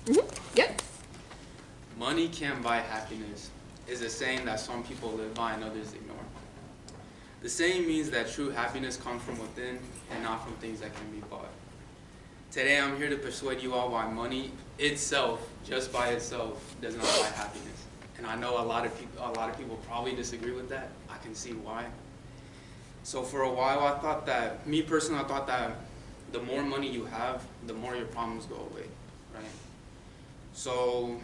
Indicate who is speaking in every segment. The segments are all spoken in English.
Speaker 1: Yep.
Speaker 2: Money can't buy happiness is a saying that some people live by and others ignore. The saying means that true happiness comes from within and not from things that can be bought. Today I'm here to persuade you all why money itself, just by itself, does not buy happiness. And I know a lot of people probably disagree with that. I can see why. So for a while I thought that, me personally, I thought that the more money you have, the more your problems go away, right? So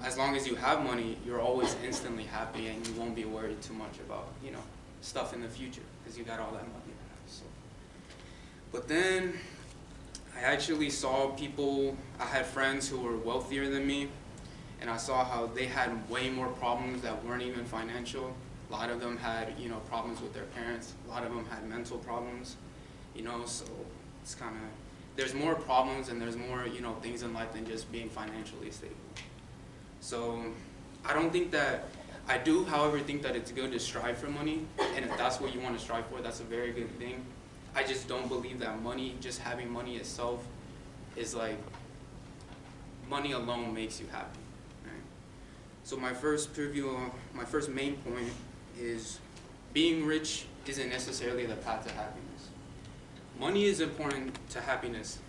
Speaker 2: as long as you have money, you're always instantly happy and you won't be worried too much about, stuff in the future because you got all that money. So, but then I actually saw people, I had friends who were wealthier than me, and I saw how they had way more problems that weren't even financial. A lot of them had, problems with their parents. A lot of them had mental problems, so it's kind of, there's more problems and there's more, things in life than just being financially stable. So I don't think that, I do, however, think that it's good to strive for money, and if that's what you want to strive for, that's a very good thing. I just don't believe that money, just having money itself, is like, money alone makes you happy. Right? So my first main point is being rich isn't necessarily the path to happiness. Money is important to happiness,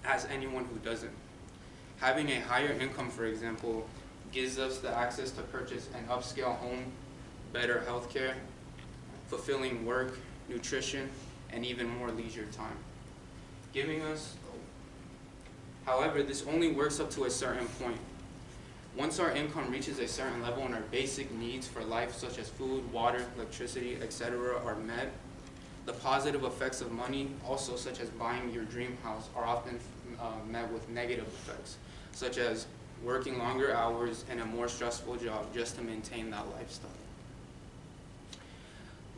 Speaker 2: as anyone who doesn't. Having a higher income, for example, gives us the access to purchase an upscale home, better healthcare, fulfilling work, nutrition, and even more leisure time. However, this only works up to a certain point. Once our income reaches a certain level and our basic needs for life, such as food, water, electricity, etc., are met, the positive effects of money, also such as buying your dream house, are often met with negative effects, such as working longer hours and a more stressful job just to maintain that lifestyle.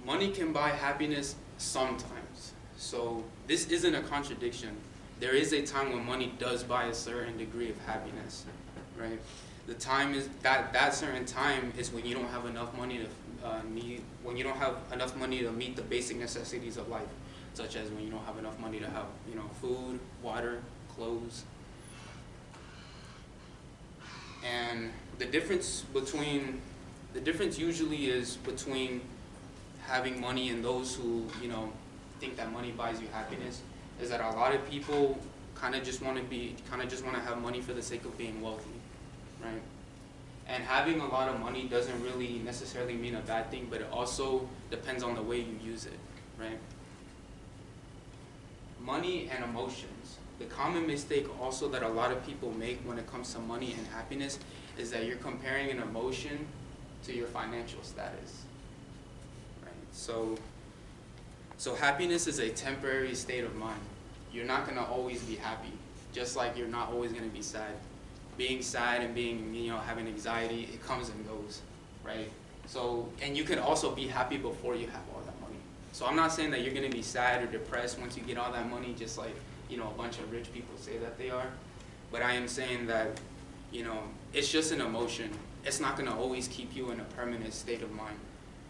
Speaker 2: Money can buy happiness sometimes. So this isn't a contradiction. There is a time when money does buy a certain degree of happiness, right? The time is that certain time is when you don't have enough money to meet the basic necessities of life, such as when you don't have enough money to have, food, water, clothes. And the difference usually is between having money and those who, think that money buys you happiness, is that a lot of people kind of just want to have money for the sake of being wealthy, right? And having a lot of money doesn't really necessarily mean a bad thing, but it also depends on the way you use it, right? Money and emotions. The common mistake also that a lot of people make when it comes to money and happiness is that you're comparing an emotion to your financial status, right? So happiness is a temporary state of mind. You're not going to always be happy, just like you're not always going to be sad. Being sad and being, having anxiety, it comes and goes, right? So, and you can also be happy before you have all that money. So I'm not saying that you're going to be sad or depressed once you get all that money, just like, a bunch of rich people say that they are. But I am saying that, it's just an emotion. It's not going to always keep you in a permanent state of mind,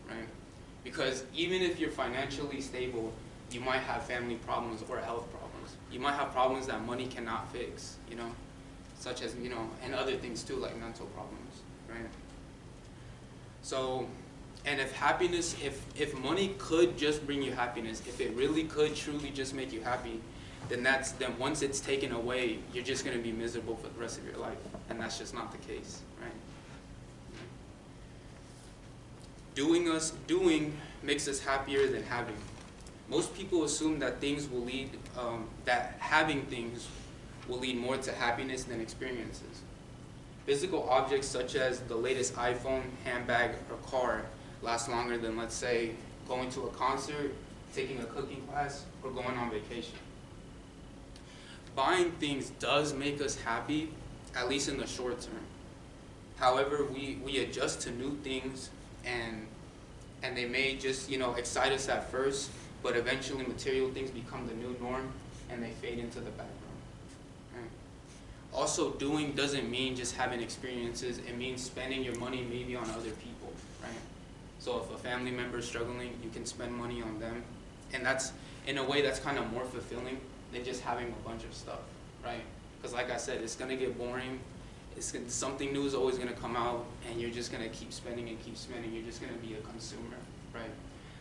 Speaker 2: right? Because even if you're financially stable, you might have family problems or health problems. You might have problems that money cannot fix, such as, and other things too, like mental problems, right? So, and if money could just bring you happiness, if it really could truly just make you happy, then once it's taken away, you're just going to be miserable for the rest of your life, and that's just not the case, right? Doing makes us happier than having. Most people assume that having things will lead more to happiness than experiences. Physical objects such as the latest iPhone, handbag, or car last longer than, let's say, going to a concert, taking a cooking class, or going on vacation. Buying things does make us happy, at least in the short term. However, we adjust to new things, and they may just, excite us at first, but eventually material things become the new norm, and they fade into the background. Right? Also, doing doesn't mean just having experiences. It means spending your money maybe on other people, right? So if a family member is struggling, you can spend money on them, and that's, in a way, that's kind of more fulfilling than just having a bunch of stuff, right? Because like I said, it's going to get boring. Something new is always going to come out, and you're just going to keep spending and keep spending. You're just going to be a consumer, right?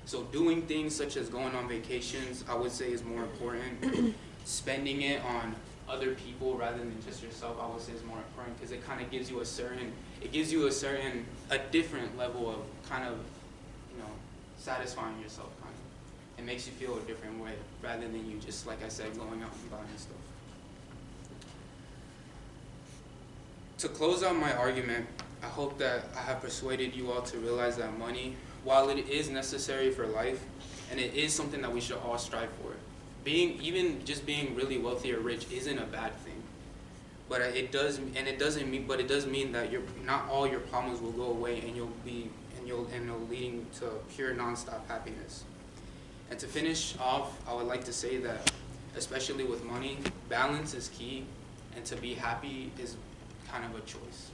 Speaker 2: So doing things such as going on vacations, I would say is more important. Spending it on other people rather than just yourself, I would say is more important, because it kind of gives you a different level of kind of, satisfying yourself, kind of. It makes you feel a different way rather than you just, like I said, going out and buying stuff. To close out my argument, I hope that I have persuaded you all to realize that money, while it is necessary for life, and it is something that we should all strive for, even just being really wealthy or rich isn't a bad thing. But it does mean that not all your problems will go away, and you'll leading to pure nonstop happiness. And to finish off, I would like to say that, especially with money, balance is key, and to be happy is kind of a choice.